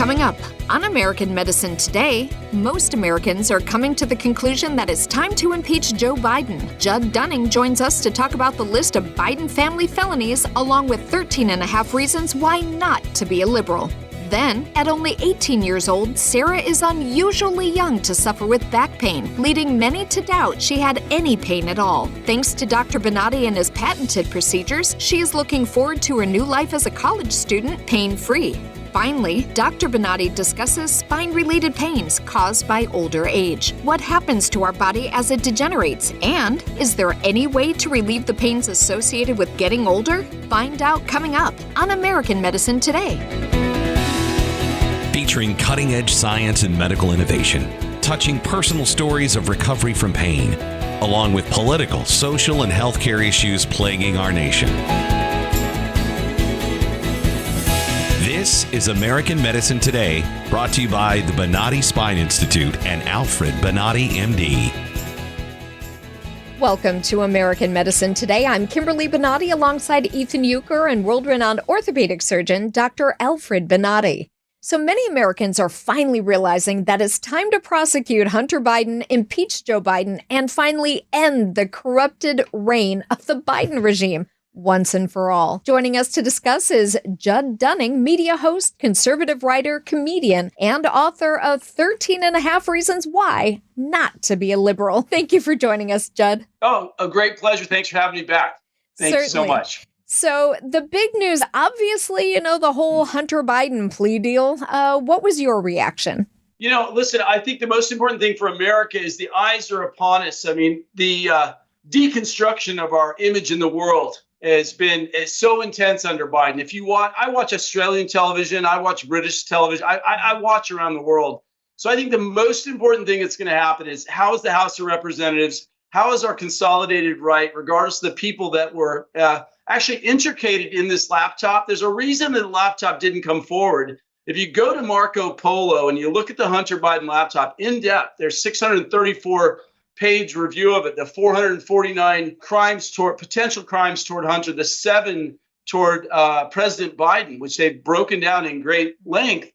Coming up on American Medicine Today, most Americans are coming to the conclusion that it's time to impeach Joe Biden. Judd Dunning joins us to talk about the list of Biden family felonies, along with 13 and a half reasons why not to be a liberal. Then, at only 18 years old, Sarah is unusually young to suffer with back pain, leading many to doubt she had any pain at all. Thanks to Dr. Bonati and his patented procedures, she is looking forward to her new life as a college student, pain-free. Finally, Dr. Bonati discusses spine-related pains caused by older age. What happens to our body as it degenerates? And is there any way to relieve the pains associated with getting older? Find out coming up on American Medicine Today. Featuring cutting-edge science and medical innovation, touching personal stories of recovery from pain, along with political, social, and healthcare issues plaguing our nation. This is American Medicine Today, brought to you by the Bonati Spine Institute and Alfred Bonati, MD. Welcome to American Medicine Today. I'm Kimberly Bonati alongside Ethan Youker and world-renowned orthopedic surgeon Dr. Alfred Bonati. So many Americans are finally realizing that it's time to prosecute Hunter Biden, impeach Joe Biden, and finally end the corrupted reign of the Biden regime once and for all. Joining us to discuss is Judd Dunning, media host, conservative writer, comedian, and author of 13 and a half Reasons Why Not to Be a Liberal. Thank you for joining us, Judd. Oh, a great pleasure. Thanks for having me back. Thank you so much. So the big news, obviously, the whole Hunter Biden plea deal. What was your reaction? Listen, I think the most important thing for America is the eyes are upon us. I mean, the deconstruction of our image in the world is so intense under Biden. I watch Australian television, I watch British television, I watch around the world. So I think the most important thing that's going to happen is how is the House of Representatives, how is our consolidated right, regardless of the people that were actually intricated in this laptop. There's a reason that the laptop didn't come forward. If you go to Marco Polo and you look at the Hunter Biden laptop in depth, there's 634-page review of it, the 449 potential crimes toward Hunter, the 7 toward President Biden, which they've broken down in great length.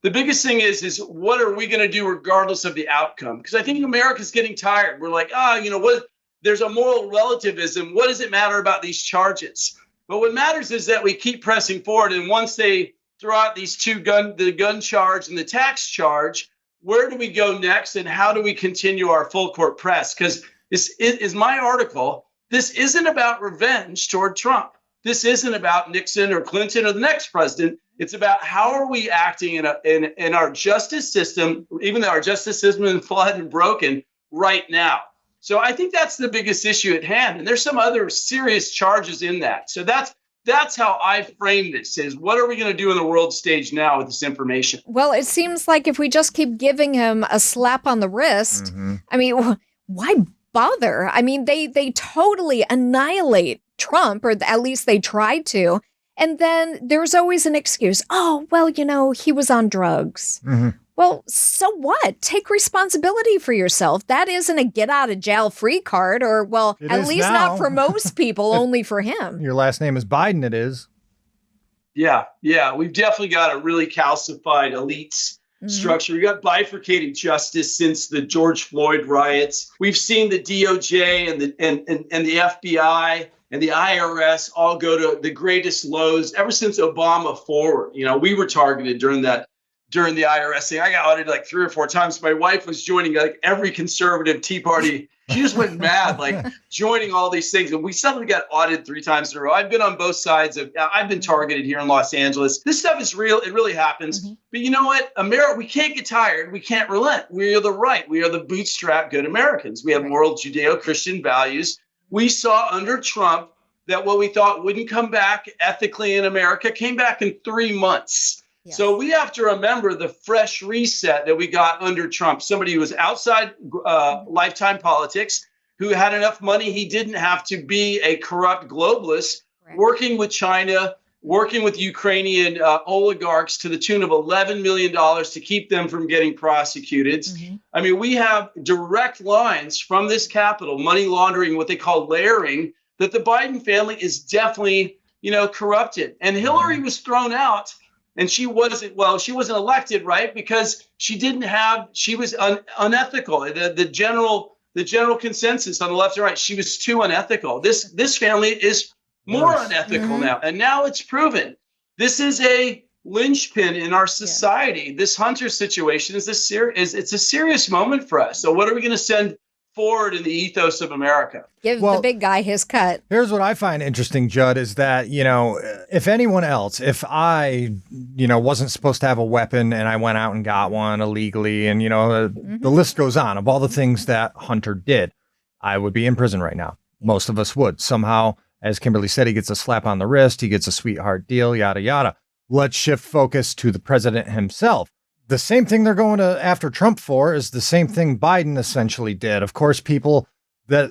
The biggest thing is what are we going to do regardless of the outcome? Because I think America's getting tired. We're like, what? There's a moral relativism. What does it matter about these charges? But what matters is that we keep pressing forward. And once they throw out these the gun charge and the tax charge, where do we go next? And how do we continue our full court press? Because this is my article. This isn't about revenge toward Trump. This isn't about Nixon or Clinton or the next president. It's about how are we acting in our justice system, even though our justice system is flawed and broken right now. So I think that's the biggest issue at hand. And there's some other serious charges in that. So that's how I frame this, is what are we going to do in the world stage now with this information? Well, it seems like if we just keep giving him a slap on the wrist, I mean, why bother? I mean, they totally annihilate Trump, or at least they tried to. And then there's always an excuse. Oh, well, he was on drugs. Well, so what? Take responsibility for yourself. That isn't a get out of jail free card, or, well, at least not for most people, only for him. Your last name is Biden, it is. Yeah. We've definitely got a really calcified elites structure. We've got bifurcated justice since the George Floyd riots. We've seen the DOJ and the FBI and the IRS all go to the greatest lows ever since Obama forward. We were targeted during the IRS thing. I got audited like 3 or 4 times. My wife was joining like every conservative Tea Party. She just went mad, like joining all these things. And we suddenly got audited 3 times in a row. I've been on both sides I've been targeted here in Los Angeles. This stuff is real. It really happens. But you know what? America, we can't get tired. We can't relent. We are the right. We are the bootstrap good Americans. We have moral Judeo-Christian values. We saw under Trump that what we thought wouldn't come back ethically in America came back in 3 months. Yes. So we have to remember the fresh reset that we got under Trump. Somebody who was outside lifetime politics, who had enough money he didn't have to be a corrupt globalist, working with China, working with Ukrainian oligarchs to the tune of $11 million to keep them from getting prosecuted. I mean, we have direct lines from this Capitol, money laundering, what they call layering, that the Biden family is definitely, corrupted. And Hillary was thrown out And she wasn't elected, right? Because she was unethical. The general consensus on the left and right, she was too unethical. This family is more unethical now. And now it's proven. This is a linchpin in our society. Yeah. This Hunter situation it's a serious moment for us. So what are we going to send forward in the ethos of America? Give the big guy his cut. Here's what I find interesting, Judd, is that, if anyone else, if I, wasn't supposed to have a weapon and I went out and got one illegally and, the list goes on of all the things that Hunter did, I would be in prison right now. Most of us would. Somehow, as Kimberly said, he gets a slap on the wrist, he gets a sweetheart deal, yada, yada. Let's shift focus to the president himself. The same thing they're going after Trump for is the same thing Biden essentially did. Of course, people that,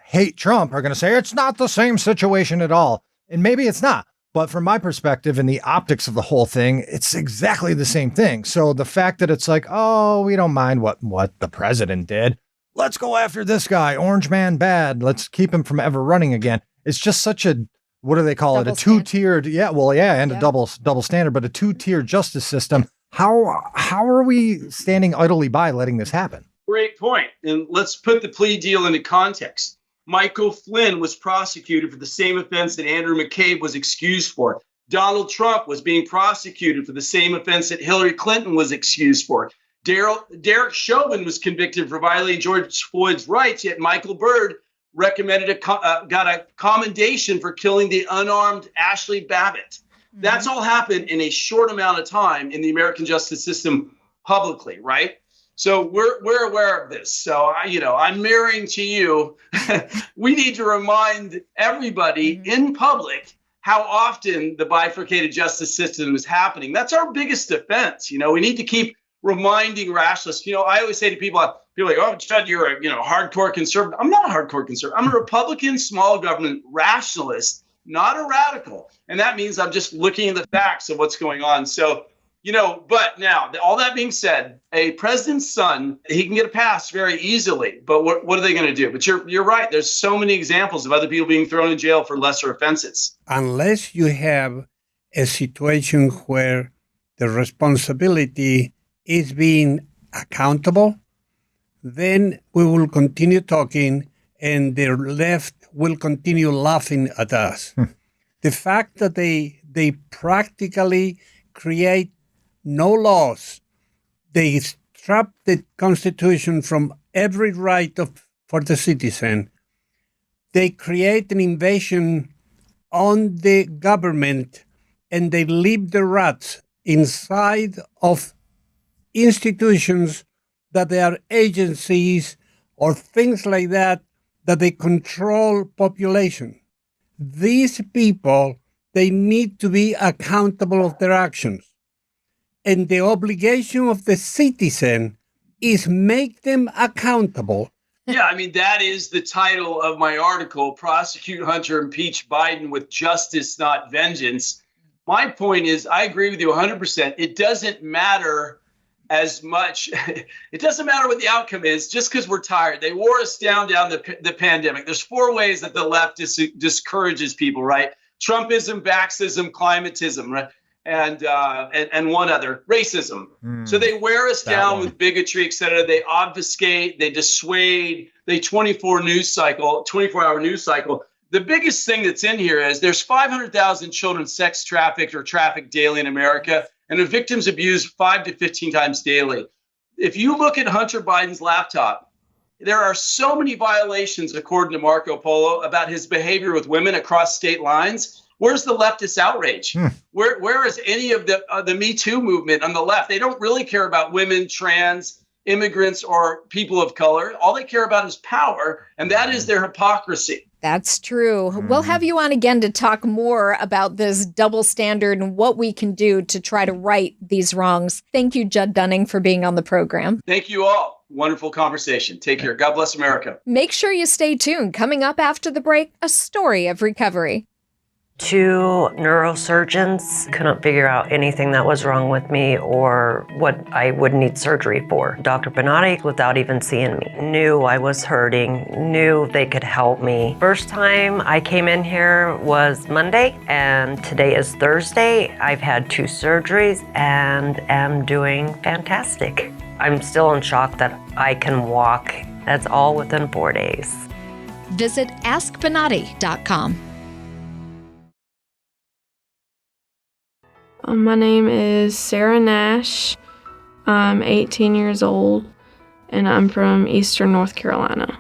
hate Trump are going to say it's not the same situation at all. And maybe it's not. But from my perspective and the optics of the whole thing, it's exactly the same thing. So the fact that it's like, oh, we don't mind what the president did. Let's go after this guy. Orange man bad. Let's keep him from ever running again. It's just such a, what do they call it? A two-tiered, and a double standard, but a two-tiered justice system. How are we standing idly by letting this happen? Great point. And let's put the plea deal into context. Michael Flynn was prosecuted for the same offense that Andrew McCabe was excused for. Donald Trump was being prosecuted for the same offense that Hillary Clinton was excused for. Derek Chauvin was convicted for violating George Floyd's rights, yet Michael Byrd got a commendation for killing the unarmed Ashley Babbitt. That's all happened in a short amount of time in the American justice system publicly, right? So we're aware of this. So, I'm mirroring to you. We need to remind everybody in public how often the bifurcated justice system is happening. That's our biggest defense. We need to keep reminding rationalists. I always say to people are like, oh, Judd, you're a hardcore conservative. I'm not a hardcore conservative. I'm a Republican small government rationalist, not a radical. And that means I'm just looking at the facts of what's going on. So, but now, all that being said, a president's son, he can get a pass very easily. But what are they going to do? But you're right. There's so many examples of other people being thrown in jail for lesser offenses. Unless you have a situation where the responsibility is being accountable, then we will continue talking and the left will continue laughing at us. The fact that they practically create no laws, they strip the Constitution from every right for the citizen, they create an invasion on the government, and they leave the rats inside of institutions that they are agencies or things like that they control population. These people, they need to be accountable of their actions. And the obligation of the citizen is make them accountable. Yeah, that is the title of my article, Prosecute Hunter, Impeach Biden with Justice, Not Vengeance. My point is, I agree with you 100%. It doesn't matter as much. It doesn't matter what the outcome is, just because we're tired. They wore us down the pandemic. There's 4 ways that the left discourages people, right? Trumpism, Vaxism, climatism, right? And one other, racism. So they wear us down with bigotry, et cetera. They obfuscate, they dissuade, they 24-hour news cycle. The biggest thing that's in here is there's 500,000 children sex trafficked or trafficked daily in America, and the victims abused 5 to 15 times daily. If you look at Hunter Biden's laptop, there are so many violations, according to Marco Polo, about his behavior with women across state lines. Where's the leftist outrage? Where is any of the Me Too movement on the left? They don't really care about women, trans, immigrants, or people of color. All they care about is power, and that is their hypocrisy. That's true. We'll have you on again to talk more about this double standard and what we can do to try to right these wrongs. Thank you, Judd Dunning, for being on the program. Thank you all. Wonderful conversation. Take care. God bless America. Make sure you stay tuned. Coming up after the break, a story of recovery. Two neurosurgeons couldn't figure out anything that was wrong with me or what I would need surgery for. Dr. Bonati, without even seeing me, knew I was hurting, knew they could help me. First time I came in here was Monday, and today is Thursday. I've had 2 surgeries and am doing fantastic. I'm still in shock that I can walk. That's all within 4 days. Visit askbonati.com. My name is Sarah Nash. I'm 18 years old, and I'm from Eastern North Carolina.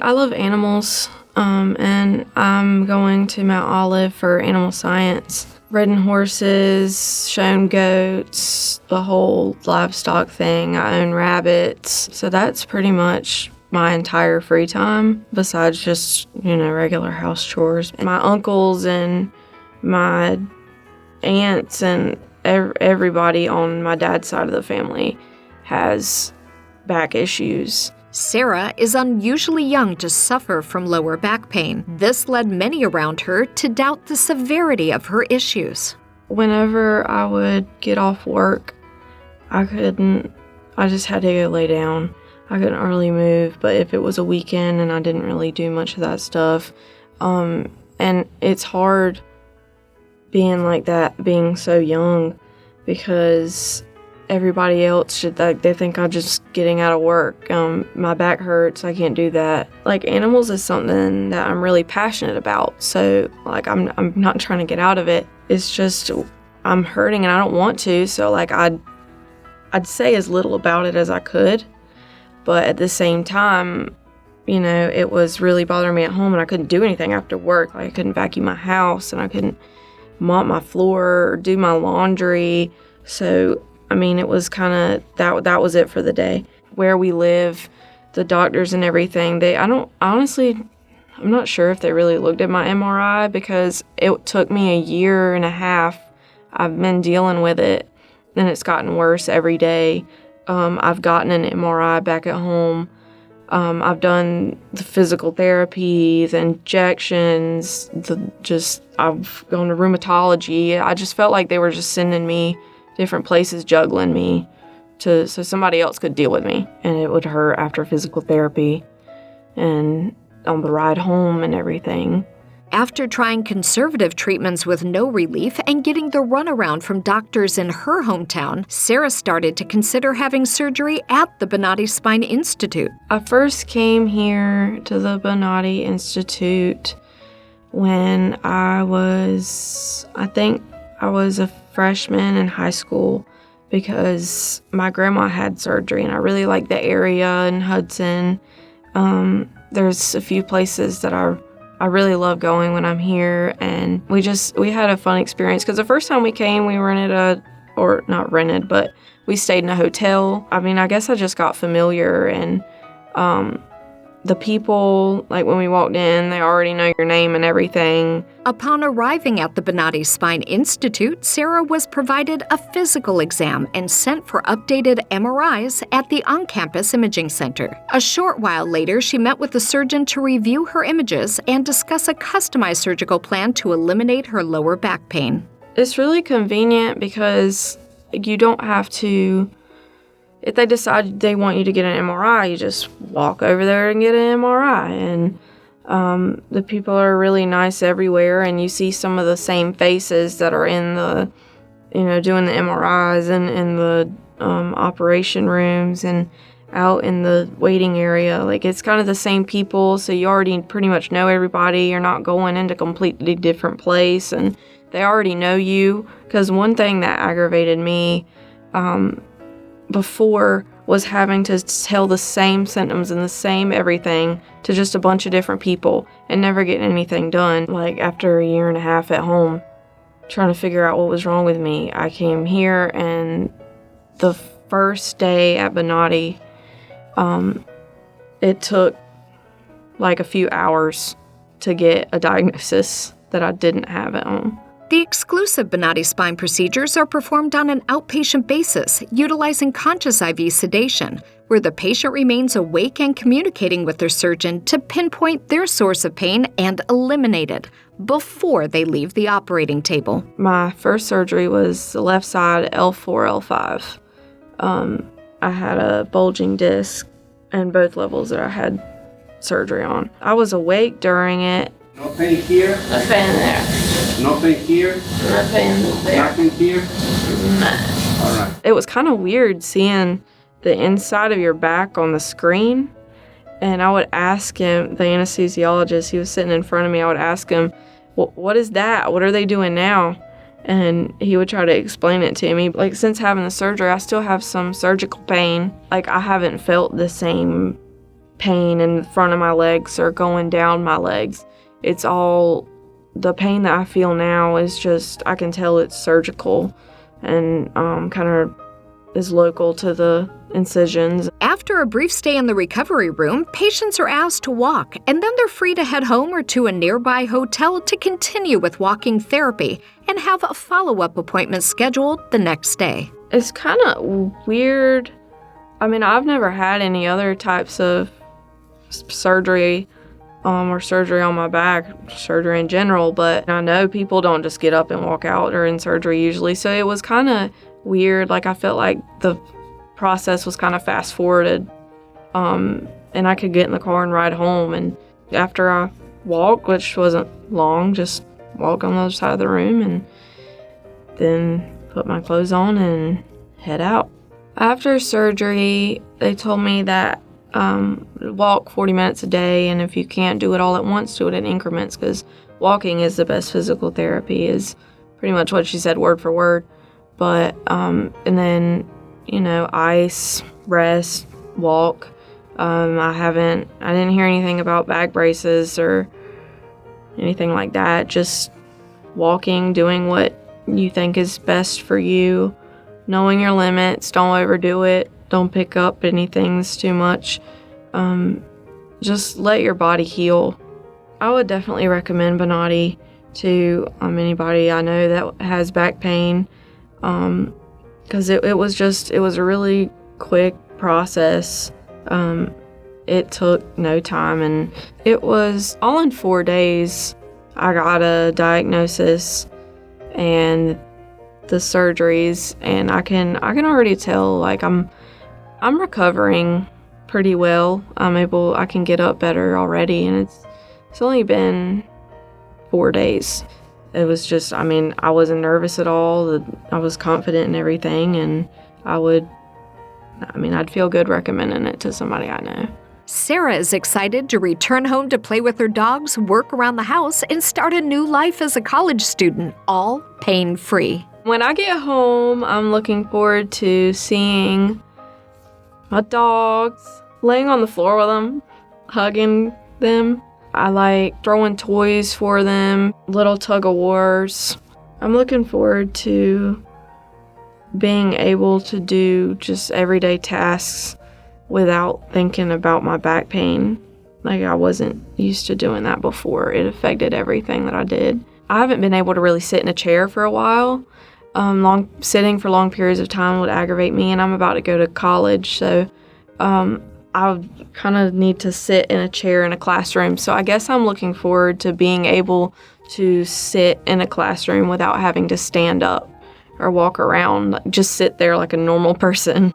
I love animals, and I'm going to Mount Olive for animal science. Ridden horses, shown goats, the whole livestock thing. I own rabbits. So that's pretty much my entire free time, besides just, regular house chores. My uncles and my aunts and everybody on my dad's side of the family has back issues. Sarah is unusually young to suffer from lower back pain. This led many around her to doubt the severity of her issues. Whenever I would get off work, I just had to go lay down. I couldn't really move, but if it was a weekend and I didn't really do much of that stuff, and it's hard being like that, being so young, because everybody else they think I'm just getting out of work. My back hurts, I can't do that. Like, animals is something that I'm really passionate about, so like I'm not trying to get out of it. It's just I'm hurting and I don't want to, so like I'd say as little about it as I could, but at the same time, it was really bothering me at home, and I couldn't do anything after work. Like, I couldn't vacuum my house, and I couldn't mop my floor or do my laundry. So it was kind of that was it for the day. Where we live, the doctors and everything, I'm not sure if they really looked at my MRI, because it took me 1.5 years. I've been dealing with it, and it's gotten worse every day. I've gotten an MRI back at home. I've done the physical therapy, the injections, I've gone to rheumatology. I just felt like they were just sending me different places, juggling me so somebody else could deal with me, and it would hurt after physical therapy and on the ride home and everything. After trying conservative treatments with no relief and getting the runaround from doctors in her hometown, Sarah started to consider having surgery at the Bonati Spine Institute. I first came here to the Bonati Institute when I think I was a freshman in high school, because my grandma had surgery, and I really liked the area in Hudson. There's a few places that I really love going when I'm here, and we had a fun experience, because the first time we came, we we stayed in a hotel. I guess I just got familiar, and the people, like when we walked in, they already know your name and everything. Upon arriving at the Bonati Spine Institute, Sarah was provided a physical exam and sent for updated MRIs at the on-campus imaging center. A short while later, she met with the surgeon to review her images and discuss a customized surgical plan to eliminate her lower back pain. It's really convenient, because you don't have to, if they decide they want you to get an MRI, you just walk over there and get an MRI. And the people are really nice everywhere, and you see some of the same faces that are in the, doing the MRIs and in the operation rooms and out in the waiting area. Like, it's kind of the same people, so you already pretty much know everybody. You're not going into a completely different place, and they already know you. Because one thing that aggravated me before was having to tell the same symptoms and the same everything to just a bunch of different people and never getting anything done. Like, after 1.5 years at home, trying to figure out what was wrong with me, I came here, and the first day at Bonati, it took like a few hours to get a diagnosis that I didn't have at home. The exclusive Bonati spine procedures are performed on an outpatient basis, utilizing conscious IV sedation, where the patient remains awake and communicating with their surgeon to pinpoint their source of pain and eliminate it, before they leave the operating table. My first surgery was the left side L4, L5. I had a bulging disc in both levels that I had surgery on. I was awake during it. No pain here? No pain there. No pain here? No pain there. Nothing here? No. All right. It was kind of weird seeing the inside of your back on the screen. And I would ask him, the anesthesiologist, he was sitting in front of me, I would ask him, what is that? What are they doing now? And he would try to explain it to me. Like, since having the surgery, I still have some surgical pain. Like, I haven't felt the same pain in the front of my legs or going down my legs. It's all, the pain that I feel now is just, I can tell it's surgical and kind of is local to the incisions. After a brief stay in the recovery room, patients are asked to walk, and then they're free to head home or to a nearby hotel to continue with walking therapy and have a follow-up appointment scheduled the next day. It's kind of weird. I mean, I've never had any other types of surgery or surgery on my back, surgery in general, but I know people don't just get up and walk out during surgery usually, so it was kind of weird. Like, I felt like the process was kind of fast forwarded, and I could get in the car and ride home, and after I walked, which wasn't long, just walk on the other side of the room and then put my clothes on and head out. After surgery, they told me that walk 40 minutes a day, and if you can't do it all at once, do it in increments, because walking is the best physical therapy, is pretty much what she said word for word. But and then, you know, ice, rest, walk. I didn't hear anything about back braces or anything like that. Just walking, doing what you think is best for you, knowing your limits, don't overdo it, don't pick up anything that's too much. Just let your body heal. I would definitely recommend Bonati to anybody I know that has back pain, because it was a really quick process. It took no time, and it was all in 4 days. I got a diagnosis and the surgeries, and I can already tell, like, I'm recovering pretty well. I can get up better already, and it's only been 4 days. It was just, I wasn't nervous at all. I was confident in everything, and I'd feel good recommending it to somebody I know. Sarah is excited to return home to play with her dogs, work around the house, and start a new life as a college student, all pain-free. When I get home, I'm looking forward to seeing my dogs, laying on the floor with them, hugging them. I like throwing toys for them, little tug-of-wars. I'm looking forward to being able to do just everyday tasks without thinking about my back pain. Like, I wasn't used to doing that before. It affected everything that I did. I haven't been able to really sit in a chair for a while. Sitting for long periods of time would aggravate me, and I'm about to go to college, so I kind of need to sit in a chair in a classroom. So I guess I'm looking forward to being able to sit in a classroom without having to stand up or walk around, just sit there like a normal person.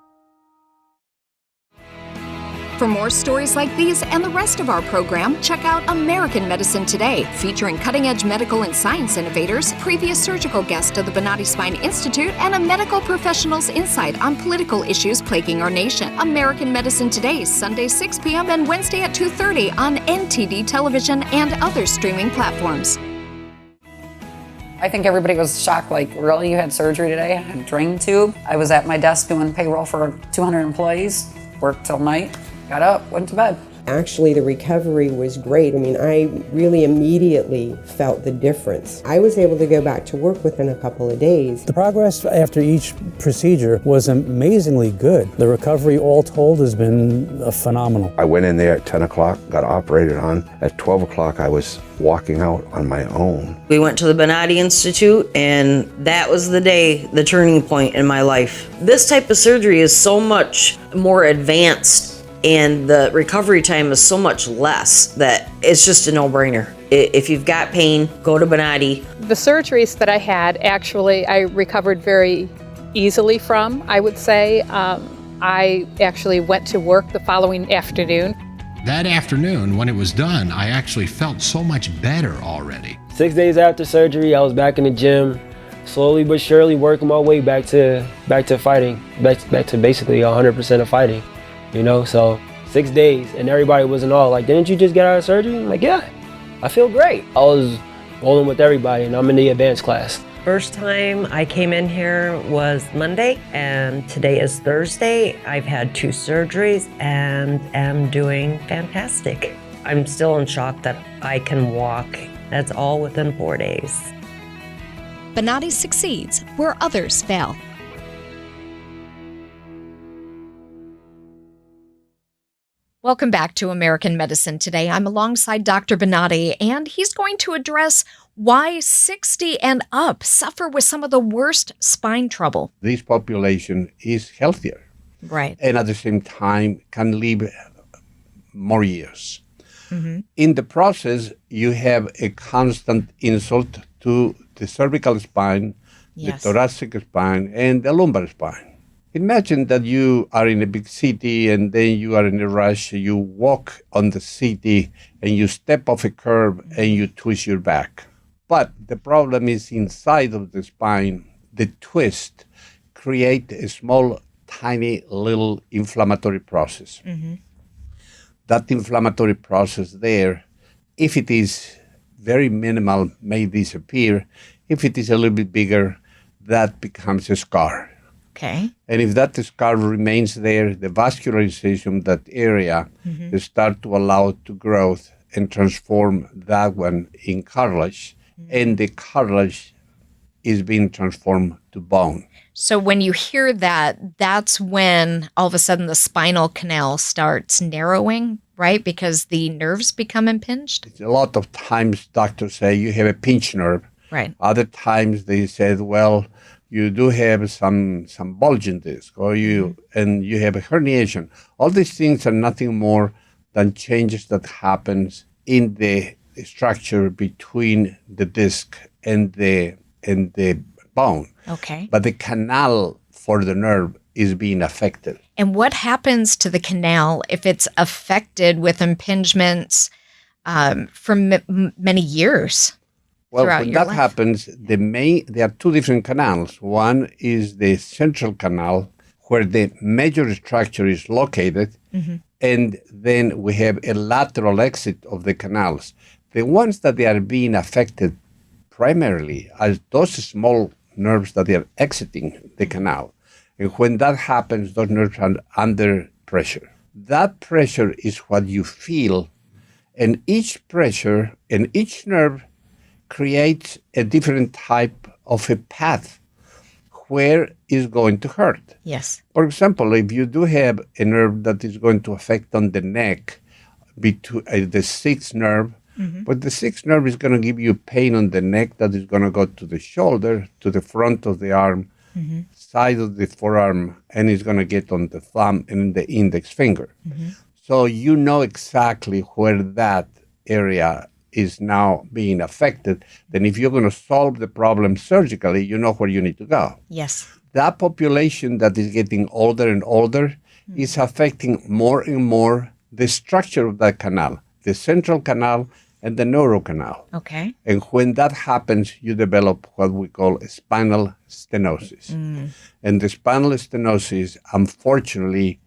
For more stories like these and the rest of our program, check out American Medicine Today, featuring cutting-edge medical and science innovators, previous surgical guest of the Bonati Spine Institute, and a medical professional's insight on political issues plaguing our nation. American Medicine Today, Sunday 6 p.m. and Wednesday at 2:30 on NTD television and other streaming platforms. I think everybody was shocked, like, really, you had surgery today? I had a drain tube. I was at my desk doing payroll for 200 employees, worked till night. Got up, went to bed. Actually, the recovery was great. I really immediately felt the difference. I was able to go back to work within a couple of days. The progress after each procedure was amazingly good. The recovery, all told, has been phenomenal. I went in there at 10 o'clock, got operated on. At 12 o'clock, I was walking out on my own. We went to the Bonati Institute, and that was the turning point in my life. This type of surgery is so much more advanced, and the recovery time is so much less that it's just a no-brainer. If you've got pain, go to Bonati. The surgeries that I had, actually, I recovered very easily from, I would say. I actually went to work the following afternoon. That afternoon, when it was done, I actually felt so much better already. 6 days after surgery, I was back in the gym, slowly but surely working my way back to fighting, back to basically 100% of fighting, you know. So 6 days, and everybody was in awe. Like, didn't you just get out of surgery? I'm like, yeah, I feel great. I was rolling with everybody, and I'm in the advanced class. First time I came in here was Monday, and today is Thursday. I've had 2 surgeries and am doing fantastic. I'm still in shock that I can walk. That's all within 4 days. Bonati succeeds where others fail. Welcome back to American Medicine Today. I'm alongside Dr. Bonati, and he's going to address why 60 and up suffer with some of the worst spine trouble. This population is healthier. Right. And at the same time can live more years. Mm-hmm. In the process, you have a constant insult to the cervical spine, Yes. the thoracic spine, and the lumbar spine. Imagine that you are in a big city and then you are in a rush, you walk on the city and you step off a curb and you twist your back. But the problem is inside of the spine, the twist create a small, tiny, little inflammatory process. Mm-hmm. That inflammatory process there, if it is very minimal, may disappear. If it is a little bit bigger, that becomes a scar. Okay. And if that scar remains there, the vascularization of that area start to allow it to grow and transform that one in cartilage. And the cartilage is being transformed to bone. So when you hear that, that's when all of a sudden the spinal canal starts narrowing, right? Because the nerves become impinged? A lot of times doctors say you have a pinched nerve. Right. Other times they said, well, you do have some bulging disc, or you have a herniation. All these things are nothing more than changes that happens in the structure between the disc and the bone. Okay. But the canal for the nerve is being affected. And what happens to the canal if it's affected with impingements for many years? Well, when that happens, there are 2 different canals. One is the central canal, where the major structure is located, and then we have a lateral exit of the canals. The ones that they are being affected primarily are those small nerves that they are exiting the canal. And when that happens, those nerves are under pressure. That pressure is what you feel, and each pressure and each nerve creates a different type of a path where it's going to hurt. Yes. For example, if you do have a nerve that is going to affect on the neck, between the 6th nerve, but the 6th nerve is going to give you pain on the neck that is going to go to the shoulder, to the front of the arm, side of the forearm, and it's going to get on the thumb and the index finger. So you know exactly where that area is now being affected. Then if you're going to solve the problem surgically, you know where you need to go. Yes. That population that is getting older and older is affecting more and more the structure of that canal, the central canal and the neural canal. Okay. And when that happens, you develop what we call a spinal stenosis. And the spinal stenosis, unfortunately,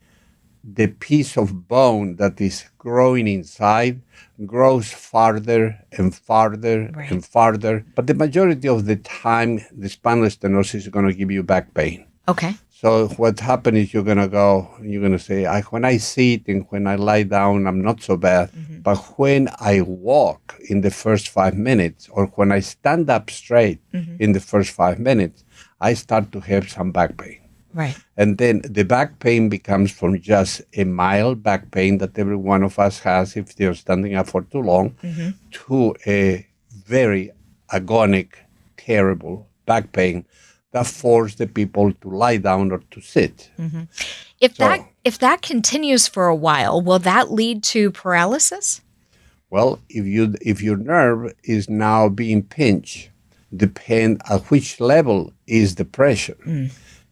the piece of bone that is growing inside grows farther and farther and farther. But the majority of the time, the spinal stenosis is going to give you back pain. Okay. So what happens is you're going to say, when I sit and when I lie down, I'm not so bad. But when I walk in the first 5 minutes, or when I stand up straight in the first 5 minutes, I start to have some back pain. Right. And then the back pain becomes from just a mild back pain that every one of us has if they're standing up for too long, to a very agonic, terrible back pain that force the people to lie down or to sit. If that continues for a while, will that lead to paralysis? Well, if your nerve is now being pinched, depend at which level is the pressure.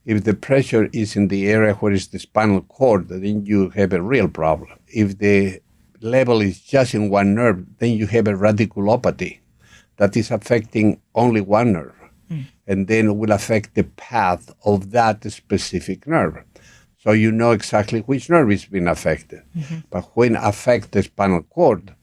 If the pressure is in the area where is the spinal cord, then you have a real problem. If the level is just in one nerve, then you have a radiculopathy that is affecting only one nerve, and then will affect the path of that specific nerve. So you know exactly which nerve is being affected. But when affect the spinal cord,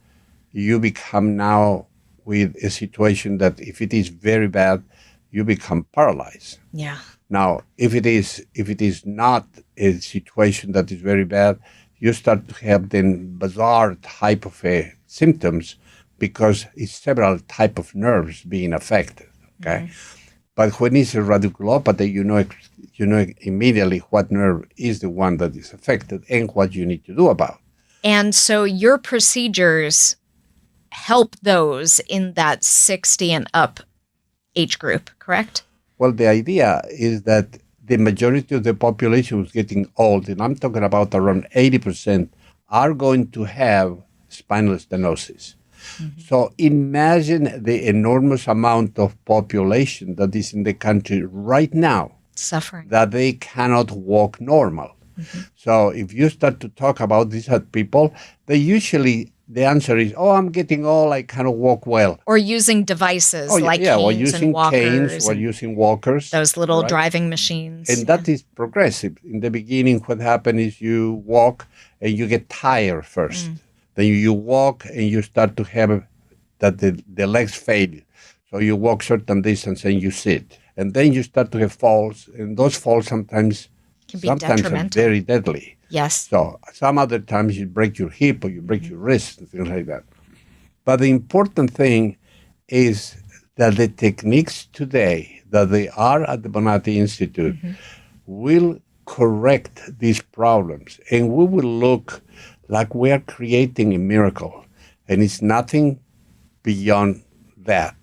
you become now with a situation that if it is very bad, you become paralyzed. Yeah. Now, if it is not a situation that is very bad, you start to have then bizarre type of symptoms because it's several type of nerves being affected. Okay, but when it's a radiculopathy, you know immediately what nerve is the one that is affected and what you need to do about it. And so your procedures help those in that 60 and up age group, correct? Well, the idea is that the majority of the population is getting old, and I'm talking about around 80%, are going to have spinal stenosis. So imagine the enormous amount of population that is in the country right now, suffering, that they cannot walk normal. So if you start to talk about these people, the answer is, oh, I'm getting old, I cannot walk well. Or using devices like canes or using and walkers. Canes, or using walkers. Those little driving machines. And that is progressive. In the beginning, what happens is you walk and you get tired first. Then you walk and you start to have that the legs fail. So you walk certain distance and you sit. And then you start to have falls. And those falls sometimes are very deadly. Yes. So some other times you break your hip or you break your wrist and things like that. But the important thing is that the techniques today that they are at the Bonati Institute will correct these problems. And we will look like we are creating a miracle. And it's nothing beyond that.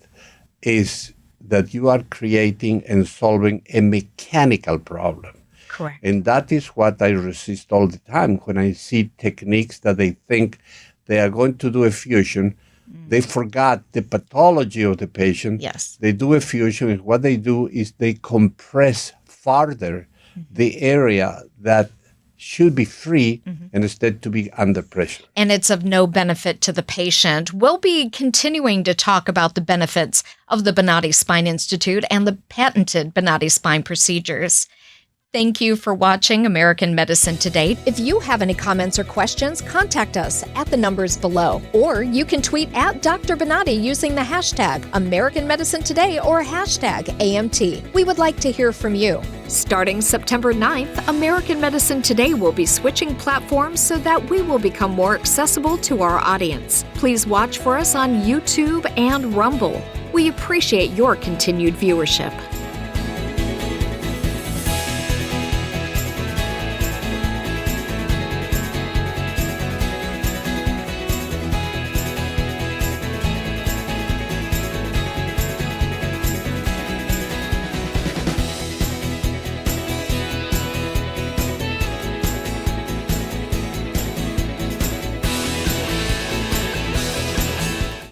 Is that you are creating and solving a mechanical problem. Correct. And that is what I resist all the time when I see techniques that they think they are going to do a fusion. They forgot the pathology of the patient. Yes. They do a fusion, and what they do is they compress farther the area that should be free and instead to be under pressure. And it's of no benefit to the patient. We'll be continuing to talk about the benefits of the Bonati Spine Institute and the patented Bonati Spine procedures. Thank you for watching American Medicine Today. If you have any comments or questions, contact us at the numbers below. Or you can tweet at Dr. Bonati using the hashtag American Medicine Today or hashtag AMT. We would like to hear from you. Starting September 9th, American Medicine Today will be switching platforms so that we will become more accessible to our audience. Please watch for us on YouTube and Rumble. We appreciate your continued viewership.